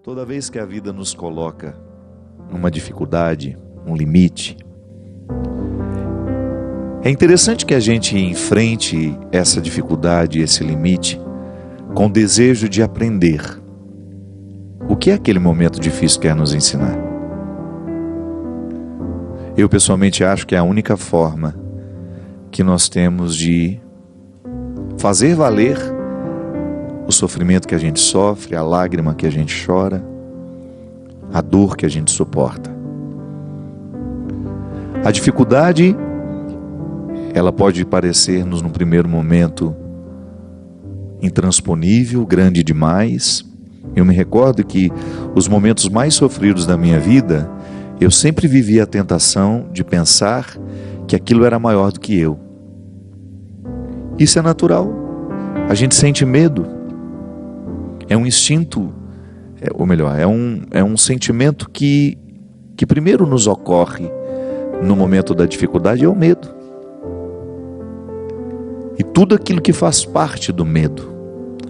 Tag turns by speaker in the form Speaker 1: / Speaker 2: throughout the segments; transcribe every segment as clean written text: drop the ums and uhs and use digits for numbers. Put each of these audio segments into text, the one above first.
Speaker 1: Toda vez que a vida nos coloca numa dificuldade, um limite, é interessante que a gente enfrente essa dificuldade, esse limite, com o desejo de aprender. O que aquele momento difícil quer nos ensinar? Eu pessoalmente acho que é a única forma que nós temos de fazer valer o sofrimento que a gente sofre, a lágrima que a gente chora, a dor que a gente suporta. A dificuldade, ela pode parecer-nos no primeiro momento intransponível, grande demais. Eu me recordo que os momentos mais sofridos da minha vida, eu sempre vivia a tentação de pensar que aquilo era maior do que eu. Isso é natural. A gente sente medo. É um instinto, ou melhor, é um sentimento que primeiro nos ocorre no momento da dificuldade, é o medo. E tudo aquilo que faz parte do medo,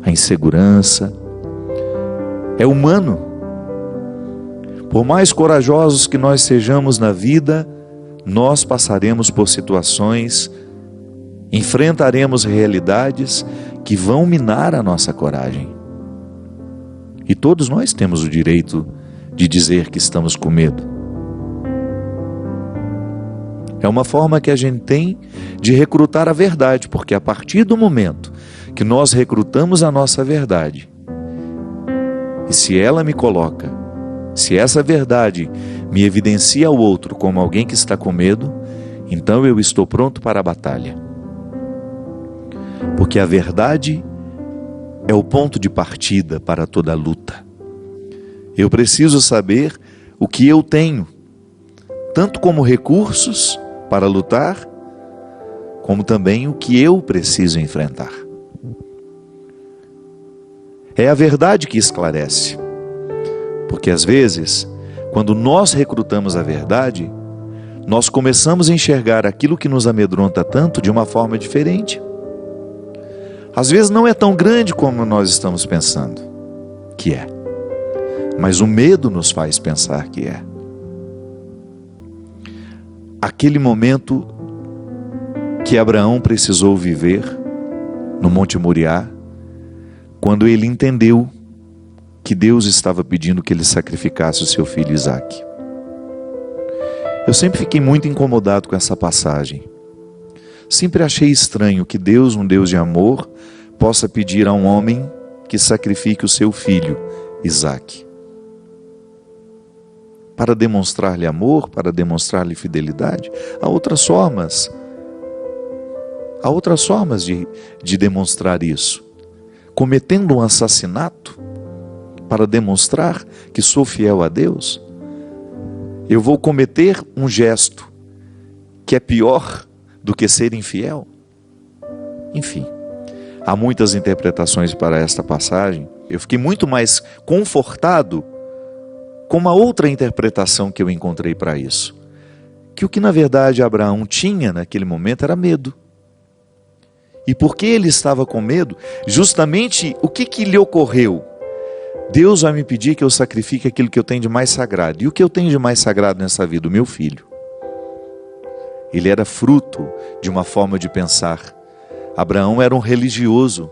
Speaker 1: a insegurança, é humano. Por mais corajosos que nós sejamos na vida, nós passaremos por situações, enfrentaremos realidades que vão minar a nossa coragem. E todos nós temos o direito de dizer que estamos com medo. É uma forma que a gente tem de recrutar a verdade, porque a partir do momento que nós recrutamos a nossa verdade, e se ela me coloca, se essa verdade me evidencia ao outro como alguém que está com medo, então eu estou pronto para a batalha. Porque a verdade é o ponto de partida para toda a luta. Eu preciso saber o que eu tenho, tanto como recursos para lutar, como também o que eu preciso enfrentar. É a verdade que esclarece, porque às vezes, quando nós recrutamos a verdade, nós começamos a enxergar aquilo que nos amedronta tanto de uma forma diferente. Às vezes não é tão grande como nós estamos pensando que é, mas o medo nos faz pensar que é. Aquele momento que Abraão precisou viver no Monte Moriá, quando ele entendeu que Deus estava pedindo que ele sacrificasse o seu filho Isaque. Eu sempre fiquei muito incomodado com essa passagem. Sempre achei estranho que Deus, um Deus de amor, possa pedir a um homem que sacrifique o seu filho, Isaque. Para demonstrar-lhe amor, para demonstrar-lhe fidelidade. Há outras formas de demonstrar isso. Cometendo um assassinato para demonstrar que sou fiel a Deus, eu vou cometer um gesto que é pior do que ser infiel? Enfim, há muitas interpretações para esta passagem. Eu fiquei muito mais confortado com uma outra interpretação que eu encontrei para isso. Que o que na verdade Abraão tinha naquele momento era medo. E porque ele estava com medo, justamente o que lhe ocorreu? Deus vai me pedir que eu sacrifique aquilo que eu tenho de mais sagrado. E o que eu tenho de mais sagrado nessa vida? O meu filho. Ele era fruto de uma forma de pensar. Abraão era um religioso.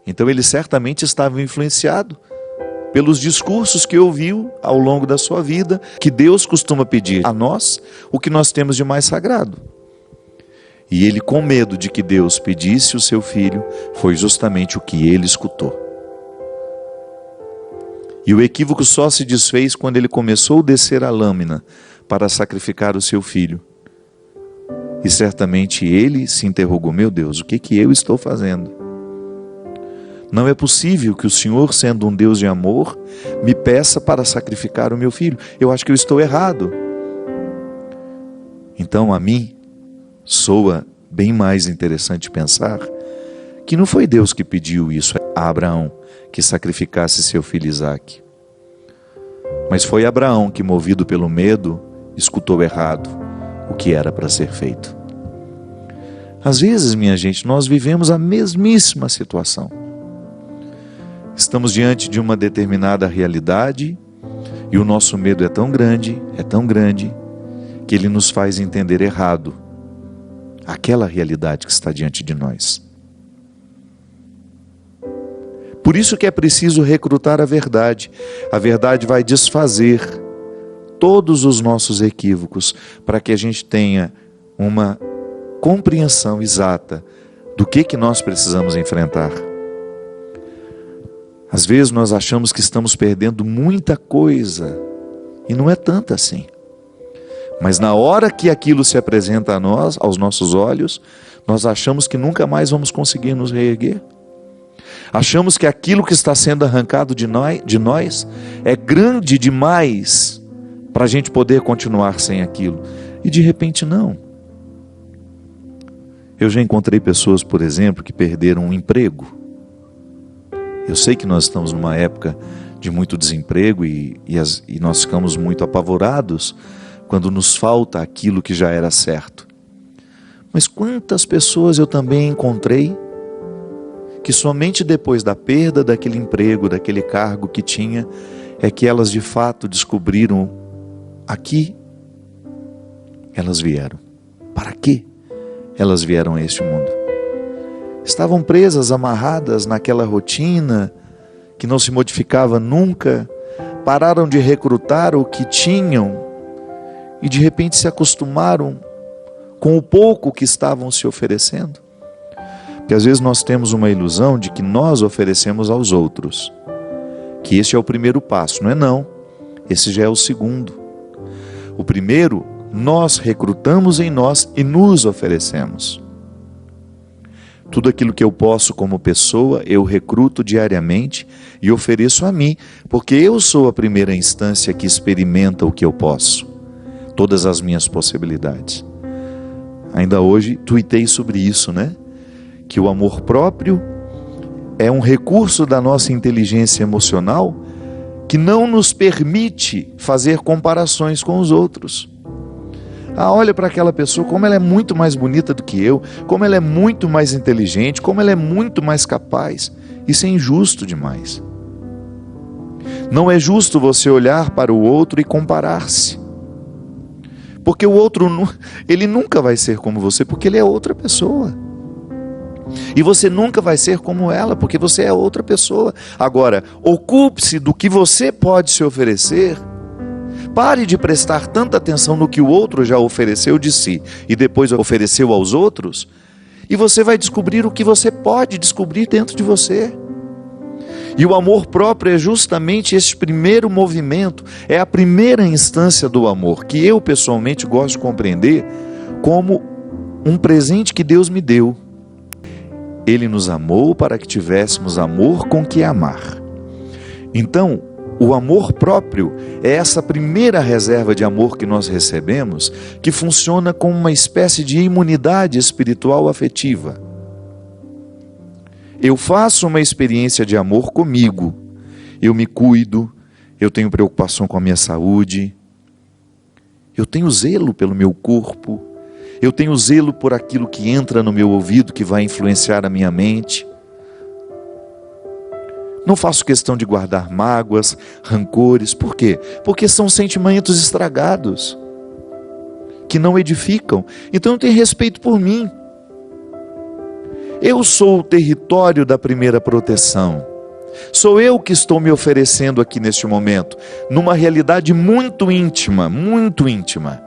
Speaker 1: Então ele certamente estava influenciado pelos discursos que ouviu ao longo da sua vida, que Deus costuma pedir a nós o que nós temos de mais sagrado. E ele, com medo de que Deus pedisse o seu filho, foi justamente o que ele escutou. E o equívoco só se desfez quando ele começou a descer a lâmina para sacrificar o seu filho. E certamente ele se interrogou: meu Deus, o que eu estou fazendo? Não é possível que o Senhor, sendo um Deus de amor, me peça para sacrificar o meu filho. Eu acho que eu estou errado. Então a mim soa bem mais interessante pensar que não foi Deus que pediu isso a Abraão, que sacrificasse seu filho Isaque. Mas foi Abraão que, movido pelo medo, escutou errado o que era para ser feito. Às vezes, minha gente, nós vivemos a mesmíssima situação. Estamos diante de uma determinada realidade e o nosso medo é tão grande, que ele nos faz entender errado aquela realidade que está diante de nós. Por isso que é preciso recrutar a verdade. A verdade vai desfazer todos os nossos equívocos para que a gente tenha uma compreensão exata do que nós precisamos enfrentar. Às vezes nós achamos que estamos perdendo muita coisa e não é tanta assim. Mas na hora que aquilo se apresenta a nós, aos nossos olhos, nós achamos que nunca mais vamos conseguir nos reerguer. Achamos que aquilo que está sendo arrancado de nós é grande demais para a gente poder continuar sem aquilo. E de repente não. Eu já encontrei pessoas, por exemplo, que perderam um emprego. Eu sei que nós estamos numa época de muito desemprego e nós ficamos muito apavorados quando nos falta aquilo que já era certo. Mas quantas pessoas eu também encontrei que somente depois da perda daquele emprego, daquele cargo que tinha, é que elas de fato descobriram aqui elas vieram. Para quê elas vieram a este mundo? Estavam presas, amarradas naquela rotina que não se modificava nunca, pararam de recrutar o que tinham e de repente se acostumaram com o pouco que estavam se oferecendo. Porque às vezes nós temos uma ilusão de que nós oferecemos aos outros, que esse é o primeiro passo. Não é não, esse já é o segundo. O primeiro, nós recrutamos em nós e nos oferecemos. Tudo aquilo que eu posso como pessoa, eu recruto diariamente e ofereço a mim, porque eu sou a primeira instância que experimenta o que eu posso, todas as minhas possibilidades. Ainda hoje tuitei sobre isso, né? Que o amor próprio é um recurso da nossa inteligência emocional que não nos permite fazer comparações com os outros. Olha para aquela pessoa, como ela é muito mais bonita do que eu, como ela é muito mais inteligente, como ela é muito mais capaz. Isso é injusto demais. Não é justo você olhar para o outro e comparar-se. Porque o outro, ele nunca vai ser como você, porque ele é outra pessoa. E você nunca vai ser como ela, porque você é outra pessoa. Agora, ocupe-se do que você pode se oferecer. Pare de prestar tanta atenção no que o outro já ofereceu de si e depois ofereceu aos outros, e você vai descobrir o que você pode descobrir dentro de você. E o amor próprio é justamente esse primeiro movimento, é a primeira instância do amor, que eu pessoalmente gosto de compreender como um presente que Deus me deu. Ele nos amou para que tivéssemos amor com que amar. Então, o amor próprio é essa primeira reserva de amor que nós recebemos, que funciona como uma espécie de imunidade espiritual afetiva. Eu faço uma experiência de amor comigo, eu me cuido, eu tenho preocupação com a minha saúde, eu tenho zelo pelo meu corpo, eu tenho zelo por aquilo que entra no meu ouvido, que vai influenciar a minha mente. Não faço questão de guardar mágoas, rancores. Por quê? Porque são sentimentos estragados, que não edificam. Então eu tenho respeito por mim. Eu sou o território da primeira proteção. Sou eu que estou me oferecendo aqui neste momento, numa realidade muito íntima, muito íntima.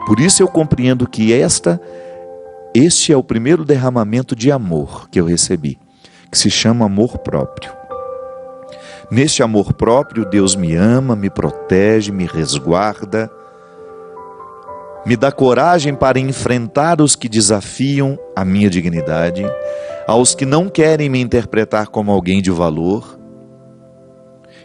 Speaker 1: Por isso eu compreendo que este é o primeiro derramamento de amor que eu recebi, que se chama amor próprio. Neste amor próprio, Deus me ama, me protege, me resguarda, me dá coragem para enfrentar os que desafiam a minha dignidade, aos que não querem me interpretar como alguém de valor.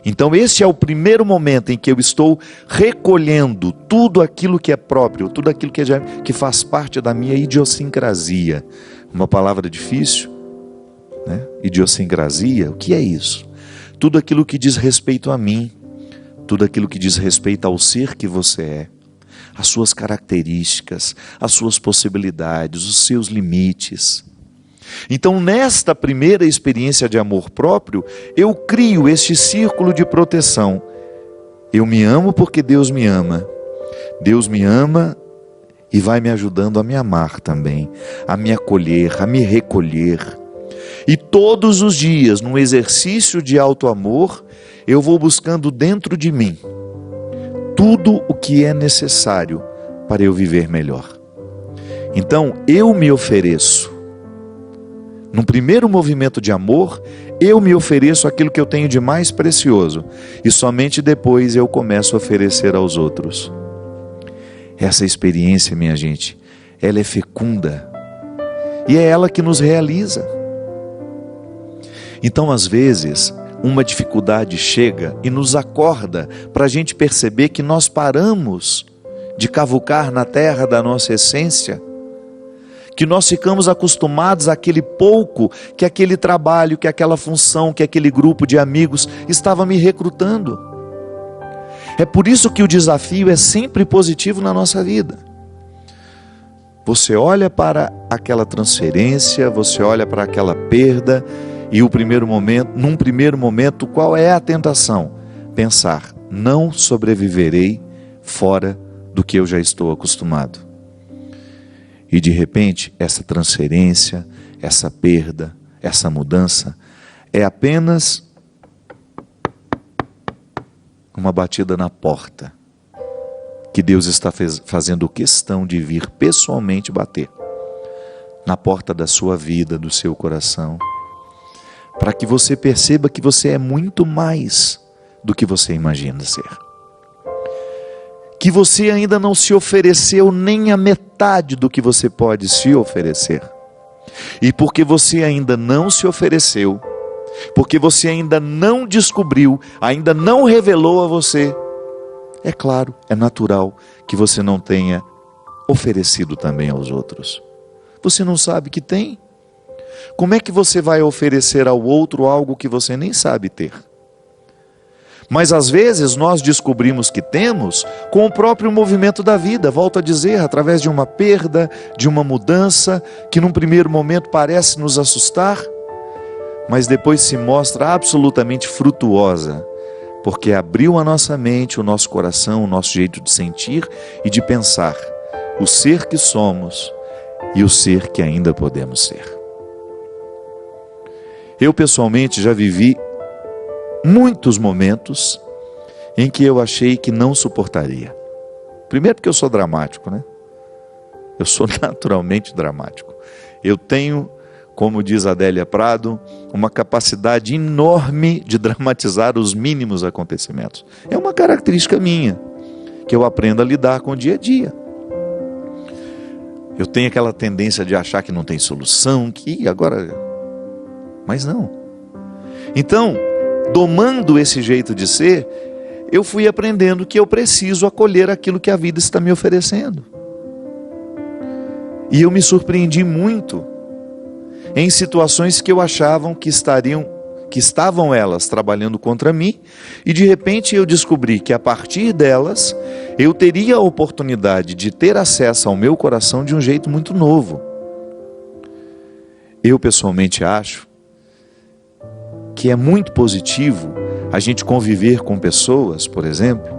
Speaker 1: Então este é o primeiro momento em que eu estou recolhendo tudo aquilo que é próprio, tudo aquilo que faz parte da minha idiosincrasia. Uma palavra difícil, né? Idiosincrasia, o que é isso? Tudo aquilo que diz respeito a mim, tudo aquilo que diz respeito ao ser que você é, as suas características, as suas possibilidades, os seus limites. Então, nesta primeira experiência de amor próprio, eu crio este círculo de proteção. Eu me amo porque Deus me ama. Deus me ama e vai me ajudando a me amar também, a me acolher, a me recolher. E todos os dias, num exercício de auto-amor, eu vou buscando dentro de mim tudo o que é necessário para eu viver melhor. Então, eu me ofereço. Num primeiro movimento de amor, eu me ofereço aquilo que eu tenho de mais precioso. E somente depois eu começo a oferecer aos outros. Essa experiência, minha gente, ela é fecunda. E é ela que nos realiza. Então, às vezes, uma dificuldade chega e nos acorda para a gente perceber que nós paramos de cavucar na terra da nossa essência, que nós ficamos acostumados àquele pouco que aquele trabalho, que aquela função, que aquele grupo de amigos estava me recrutando. É por isso que o desafio é sempre positivo na nossa vida. Você olha para aquela transferência, você olha para aquela perda, e num primeiro momento, qual é a tentação? Pensar, não sobreviverei fora do que eu já estou acostumado. E de repente, essa transferência, essa perda, essa mudança, é apenas uma batida na porta, que Deus está fazendo questão de vir pessoalmente bater na porta da sua vida, do seu coração, para que você perceba que você é muito mais do que você imagina ser. Que você ainda não se ofereceu nem a metade do que você pode se oferecer. E porque você ainda não se ofereceu, porque você ainda não descobriu, ainda não revelou a você, é claro, é natural que você não tenha oferecido também aos outros. Você não sabe que tem? Como é que você vai oferecer ao outro algo que você nem sabe ter? Mas às vezes nós descobrimos que temos com o próprio movimento da vida, volto a dizer, através de uma perda, de uma mudança, que num primeiro momento parece nos assustar, mas depois se mostra absolutamente frutuosa, porque abriu a nossa mente, o nosso coração, o nosso jeito de sentir e de pensar, o ser que somos e o ser que ainda podemos ser. Eu pessoalmente já vivi muitos momentos em que eu achei que não suportaria. Primeiro porque eu sou dramático, né? Eu sou naturalmente dramático. Eu tenho, como diz Adélia Prado, uma capacidade enorme de dramatizar os mínimos acontecimentos. É uma característica minha, que eu aprendo a lidar com o dia a dia. Eu tenho aquela tendência de achar que não tem solução, que agora... Mas não. Então, domando esse jeito de ser, eu fui aprendendo que eu preciso acolher aquilo que a vida está me oferecendo. E eu me surpreendi muito em situações que eu achava que estavam elas trabalhando contra mim, e de repente eu descobri que a partir delas, eu teria a oportunidade de ter acesso ao meu coração de um jeito muito novo. Eu pessoalmente acho que é muito positivo a gente conviver com pessoas, por exemplo,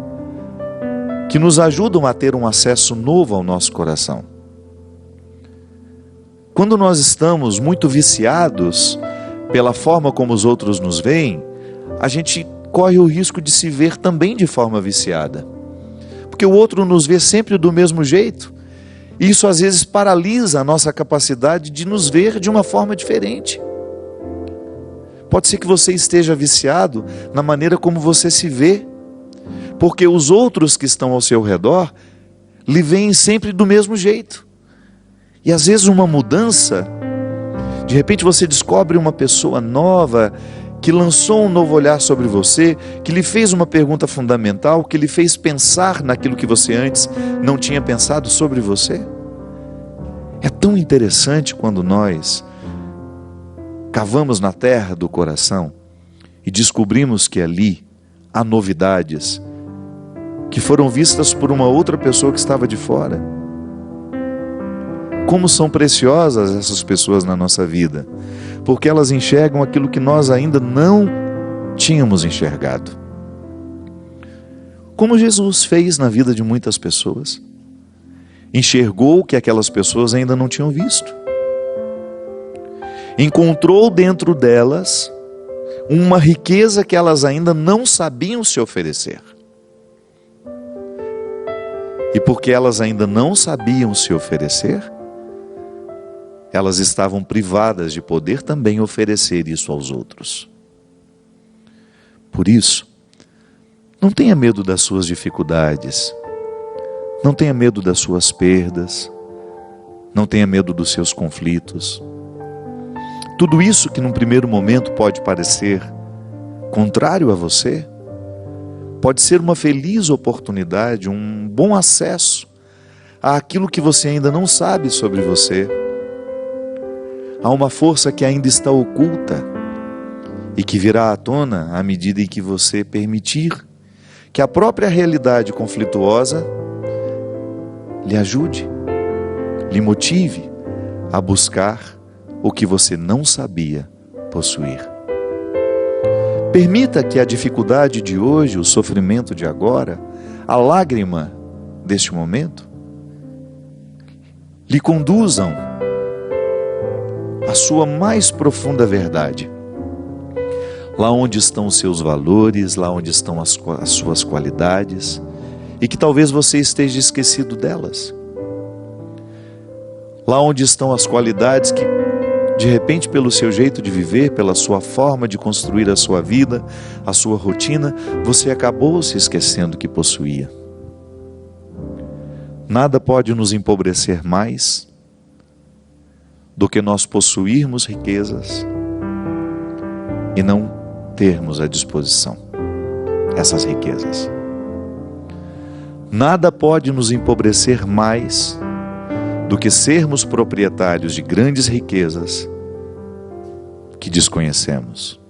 Speaker 1: que nos ajudam a ter um acesso novo ao nosso coração. Quando nós estamos muito viciados pela forma como os outros nos veem, a gente corre o risco de se ver também de forma viciada. Porque o outro nos vê sempre do mesmo jeito, e isso às vezes paralisa a nossa capacidade de nos ver de uma forma diferente. Pode ser que você esteja viciado na maneira como você se vê, porque os outros que estão ao seu redor lhe veem sempre do mesmo jeito. E às vezes uma mudança, de repente você descobre uma pessoa nova, que lançou um novo olhar sobre você, que lhe fez uma pergunta fundamental, que lhe fez pensar naquilo que você antes não tinha pensado sobre você. É tão interessante quando nós cavamos na terra do coração e descobrimos que ali há novidades que foram vistas por uma outra pessoa que estava de fora. Como são preciosas essas pessoas na nossa vida, porque elas enxergam aquilo que nós ainda não tínhamos enxergado. Como Jesus fez na vida de muitas pessoas. Enxergou o que aquelas pessoas ainda não tinham visto. Encontrou dentro delas uma riqueza que elas ainda não sabiam se oferecer. E porque elas ainda não sabiam se oferecer, elas estavam privadas de poder também oferecer isso aos outros. Por isso, não tenha medo das suas dificuldades, não tenha medo das suas perdas, não tenha medo dos seus conflitos. Tudo isso que num primeiro momento pode parecer contrário a você, pode ser uma feliz oportunidade, um bom acesso àquilo que você ainda não sabe sobre você. Há uma força que ainda está oculta e que virá à tona à medida em que você permitir que a própria realidade conflituosa lhe ajude, lhe motive a buscar o que você não sabia possuir. Permita que a dificuldade de hoje, o sofrimento de agora, a lágrima deste momento, lhe conduzam à sua mais profunda verdade. Lá onde estão os seus valores, lá onde estão as suas qualidades, e que talvez você esteja esquecido delas. Lá onde estão as qualidades que, de repente, pelo seu jeito de viver, pela sua forma de construir a sua vida, a sua rotina, você acabou se esquecendo que possuía. Nada pode nos empobrecer mais do que nós possuirmos riquezas e não termos à disposição essas riquezas. Nada pode nos empobrecer mais do que sermos proprietários de grandes riquezas que desconhecemos.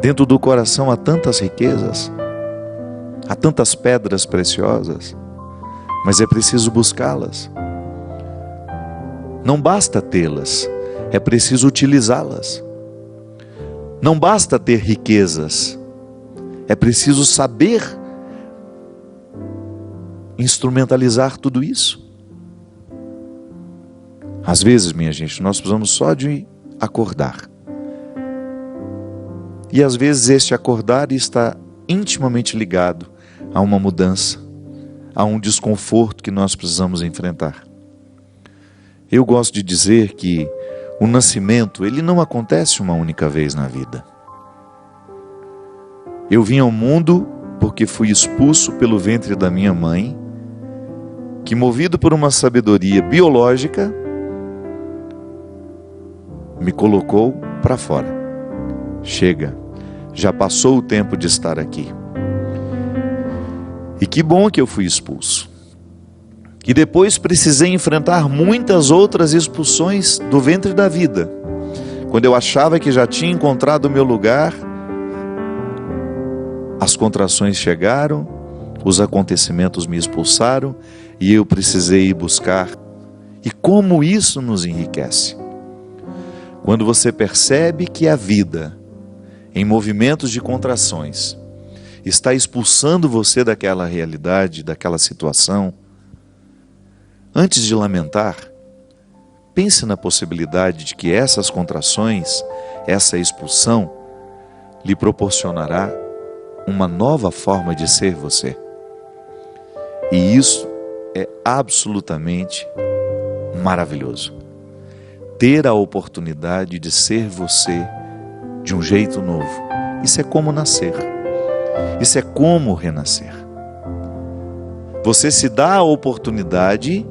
Speaker 1: Dentro do coração há tantas riquezas, há tantas pedras preciosas, mas é preciso buscá-las. Não basta tê-las, é preciso utilizá-las. Não basta ter riquezas, é preciso saber instrumentalizar tudo isso. Às vezes, minha gente, nós precisamos só de acordar. E às vezes este acordar está intimamente ligado a uma mudança, a um desconforto que nós precisamos enfrentar. Eu gosto de dizer que o nascimento, ele não acontece uma única vez na vida. Eu vim ao mundo porque fui expulso pelo ventre da minha mãe, que, movido por uma sabedoria biológica, me colocou para fora. Chega, já passou o tempo de estar aqui. E que bom que eu fui expulso. E depois precisei enfrentar muitas outras expulsões do ventre da vida. Quando eu achava que já tinha encontrado o meu lugar, as contrações chegaram, os acontecimentos me expulsaram e eu precisei ir buscar. E como isso nos enriquece? Quando você percebe que a vida, em movimentos de contrações, está expulsando você daquela realidade, daquela situação, antes de lamentar, pense na possibilidade de que essas contrações, essa expulsão, lhe proporcionará uma nova forma de ser você. E isso é absolutamente maravilhoso. Ter a oportunidade de ser você de um jeito novo. Isso é como nascer. Isso é como renascer. Você se dá a oportunidade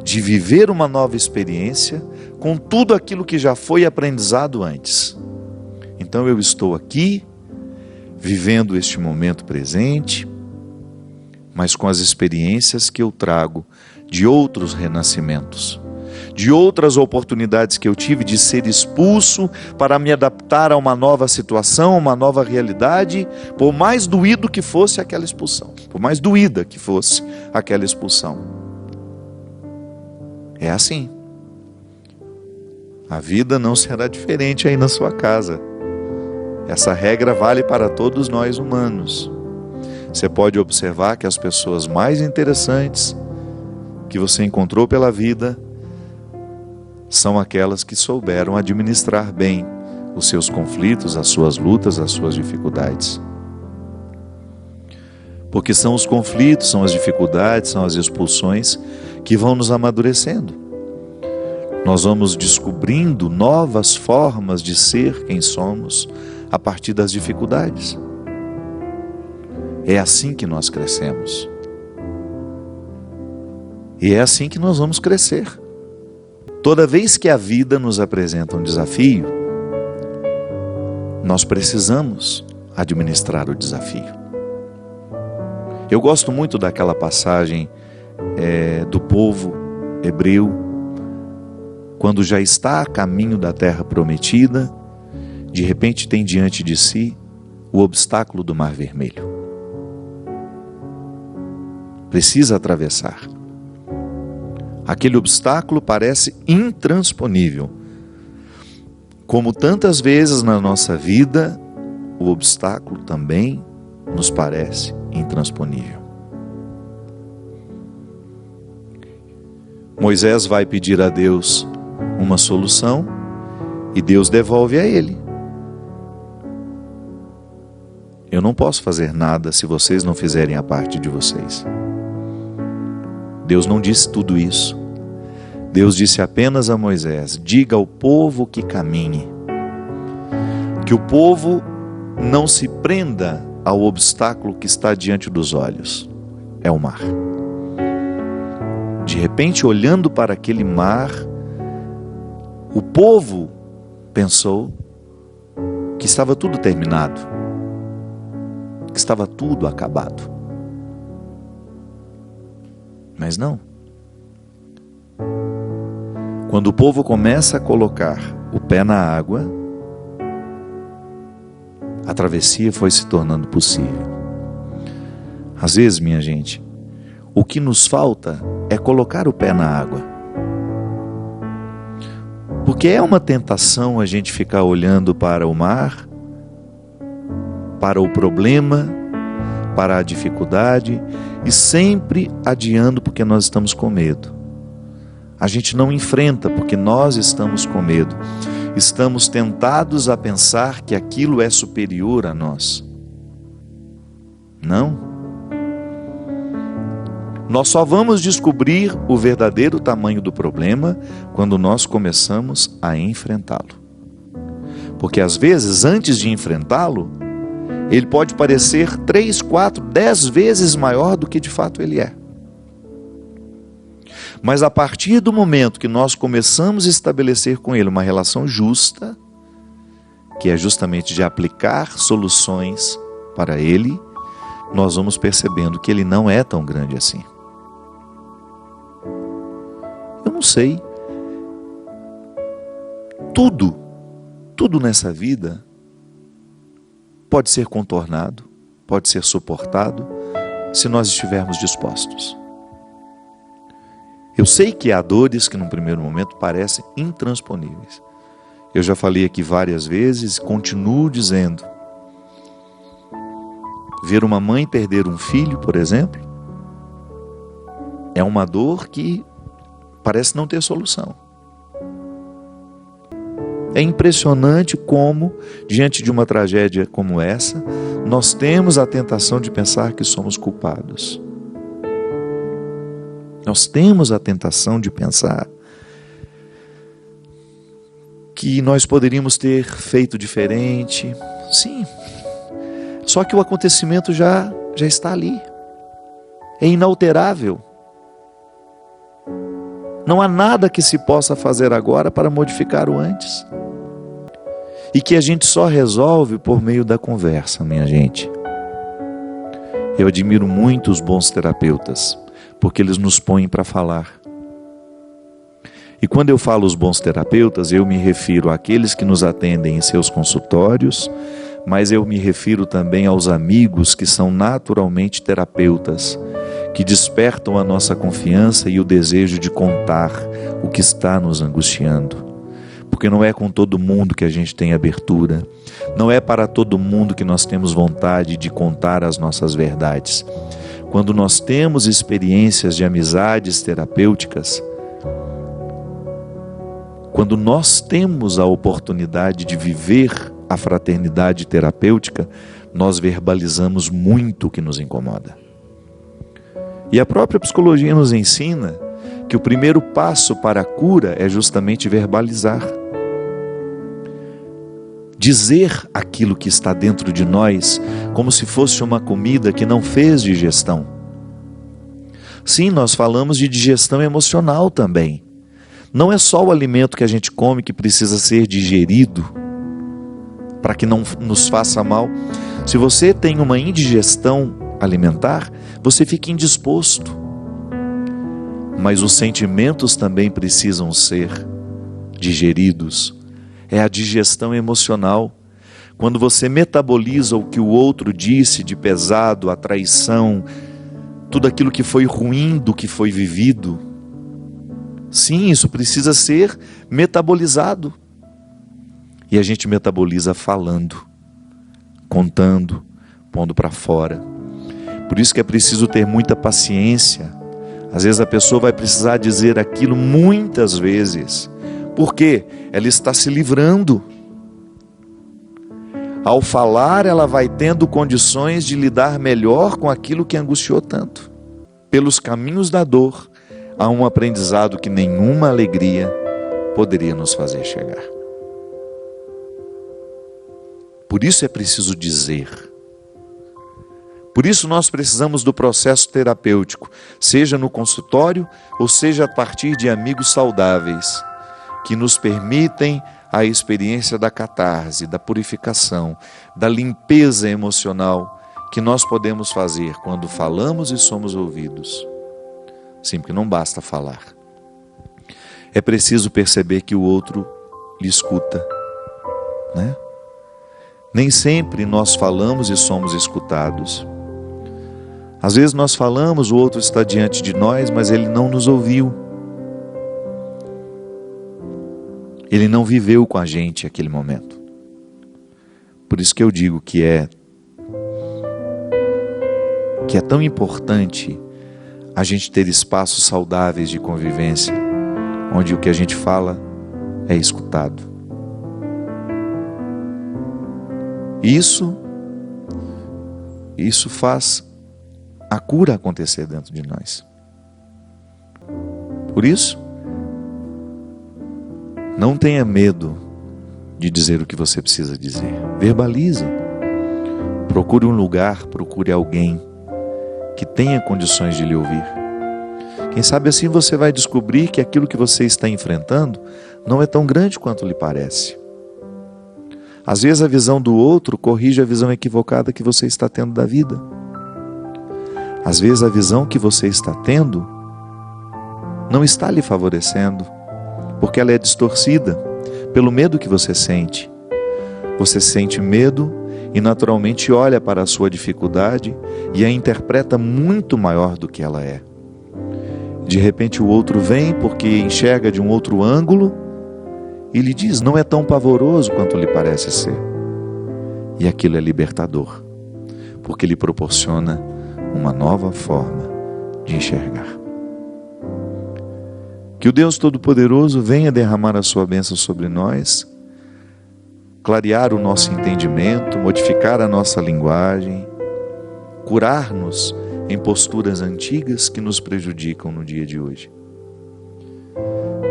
Speaker 1: de viver uma nova experiência com tudo aquilo que já foi aprendizado antes. Então eu estou aqui, vivendo este momento presente, mas com as experiências que eu trago de outros renascimentos, de outras oportunidades que eu tive de ser expulso para me adaptar a uma nova situação, uma nova realidade, por mais doído que fosse aquela expulsão, por mais doída que fosse aquela expulsão. É assim. A vida não será diferente aí na sua casa. Essa regra vale para todos nós humanos. Você pode observar que as pessoas mais interessantes que você encontrou pela vida são aquelas que souberam administrar bem os seus conflitos, as suas lutas, as suas dificuldades. Porque são os conflitos, são as dificuldades, são as expulsões que vão nos amadurecendo. Nós vamos descobrindo novas formas de ser quem somos a partir das dificuldades. É assim que nós crescemos. E é assim que nós vamos crescer. Toda vez que a vida nos apresenta um desafio, nós precisamos administrar o desafio. Eu gosto muito daquela passagem do povo hebreu, quando já está a caminho da terra prometida, de repente tem diante de si o obstáculo do Mar Vermelho. Precisa atravessar. Aquele obstáculo parece intransponível. Como tantas vezes na nossa vida, o obstáculo também nos parece intransponível. Moisés vai pedir a Deus uma solução e Deus devolve a ele. Eu não posso fazer nada se vocês não fizerem a parte de vocês. Deus não disse tudo isso. Deus disse apenas a Moisés: diga ao povo que caminhe. Que o povo não se prenda ao obstáculo que está diante dos olhos. É o mar. De repente, olhando para aquele mar, o povo pensou que estava tudo terminado, que estava tudo acabado. Mas não. Quando o povo começa a colocar o pé na água, a travessia foi se tornando possível. Às vezes, minha gente, o que nos falta é colocar o pé na água. Porque é uma tentação a gente ficar olhando para o mar, para o problema, para a dificuldade e sempre adiando porque nós estamos com medo. A gente não enfrenta porque nós estamos com medo. Estamos tentados a pensar que aquilo é superior a nós. Não. Nós só vamos descobrir o verdadeiro tamanho do problema quando nós começamos a enfrentá-lo. Porque às vezes, antes de enfrentá-lo, ele pode parecer 3, 4, 10 vezes maior do que de fato ele é. Mas a partir do momento que nós começamos a estabelecer com ele uma relação justa, que é justamente de aplicar soluções para ele, nós vamos percebendo que ele não é tão grande assim. Eu não sei. Tudo nessa vida pode ser contornado, pode ser suportado, se nós estivermos dispostos. Eu sei que há dores que num primeiro momento parecem intransponíveis. Eu já falei aqui várias vezes, continuo dizendo. Ver uma mãe perder um filho, por exemplo, é uma dor que parece não ter solução. É impressionante como, diante de uma tragédia como essa, nós temos a tentação de pensar que somos culpados. Nós temos a tentação de pensar que nós poderíamos ter feito diferente. Sim, só que o acontecimento já está ali. É inalterável. Não há nada que se possa fazer agora para modificar o antes. E que a gente só resolve por meio da conversa, minha gente. Eu admiro muito os bons terapeutas, porque eles nos põem para falar. E quando eu falo os bons terapeutas, eu me refiro àqueles que nos atendem em seus consultórios, mas eu me refiro também aos amigos que são naturalmente terapeutas, que despertam a nossa confiança e o desejo de contar o que está nos angustiando. Porque não é com todo mundo que a gente tem abertura, não é para todo mundo que nós temos vontade de contar as nossas verdades. Quando nós temos experiências de amizades terapêuticas, quando nós temos a oportunidade de viver a fraternidade terapêutica, nós verbalizamos muito o que nos incomoda. E a própria psicologia nos ensina que o primeiro passo para a cura é justamente verbalizar. Dizer aquilo que está dentro de nós como se fosse uma comida que não fez digestão. Sim, nós falamos de digestão emocional também. Não é só o alimento que a gente come que precisa ser digerido para que não nos faça mal. Se você tem uma indigestão alimentar, você fica indisposto. Mas os sentimentos também precisam ser digeridos. É a digestão emocional. Quando você metaboliza o que o outro disse de pesado, a traição, tudo aquilo que foi ruim do que foi vivido. Sim, isso precisa ser metabolizado. E a gente metaboliza falando, contando, pondo para fora. Por isso que é preciso ter muita paciência. Às vezes a pessoa vai precisar dizer aquilo muitas vezes. Por quê? Ela está se livrando. Ao falar, ela vai tendo condições de lidar melhor com aquilo que angustiou tanto. Pelos caminhos da dor, há um aprendizado que nenhuma alegria poderia nos fazer chegar. Por isso é preciso dizer. Por isso nós precisamos do processo terapêutico, seja no consultório ou seja a partir de amigos saudáveis, que nos permitem a experiência da catarse, da purificação, da limpeza emocional que nós podemos fazer quando falamos e somos ouvidos. Sim, porque não basta falar. É preciso perceber que o outro lhe escuta, né? Nem sempre nós falamos e somos escutados. Às vezes nós falamos, o outro está diante de nós, mas ele não nos ouviu. Ele não viveu com a gente aquele momento. Por isso que eu digo que é tão importante a gente ter espaços saudáveis de convivência, onde o que a gente fala é escutado. Isso faz a cura acontecer dentro de nós. Por isso, não tenha medo de dizer o que você precisa dizer. Verbalize. Procure um lugar, procure alguém que tenha condições de lhe ouvir. Quem sabe assim você vai descobrir que aquilo que você está enfrentando não é tão grande quanto lhe parece. Às vezes a visão do outro corrige a visão equivocada que você está tendo da vida. Às vezes a visão que você está tendo não está lhe favorecendo, porque ela é distorcida pelo medo que você sente. Você sente medo e naturalmente olha para a sua dificuldade e a interpreta muito maior do que ela é. De repente o outro vem porque enxerga de um outro ângulo e lhe diz, não é tão pavoroso quanto lhe parece ser. E aquilo é libertador, porque lhe proporciona uma nova forma de enxergar. Que o Deus Todo-Poderoso venha derramar a sua bênção sobre nós, clarear o nosso entendimento, modificar a nossa linguagem, curar-nos em posturas antigas que nos prejudicam no dia de hoje.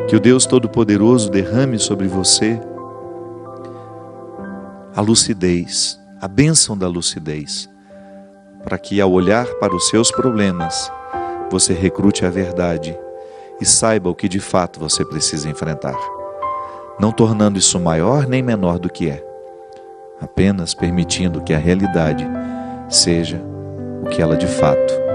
Speaker 1: Que o Deus Todo-Poderoso derrame sobre você a lucidez, a bênção da lucidez, para que ao olhar para os seus problemas, você recrute a verdade e saiba o que de fato você precisa enfrentar, não tornando isso maior nem menor do que é, apenas permitindo que a realidade seja o que ela de fato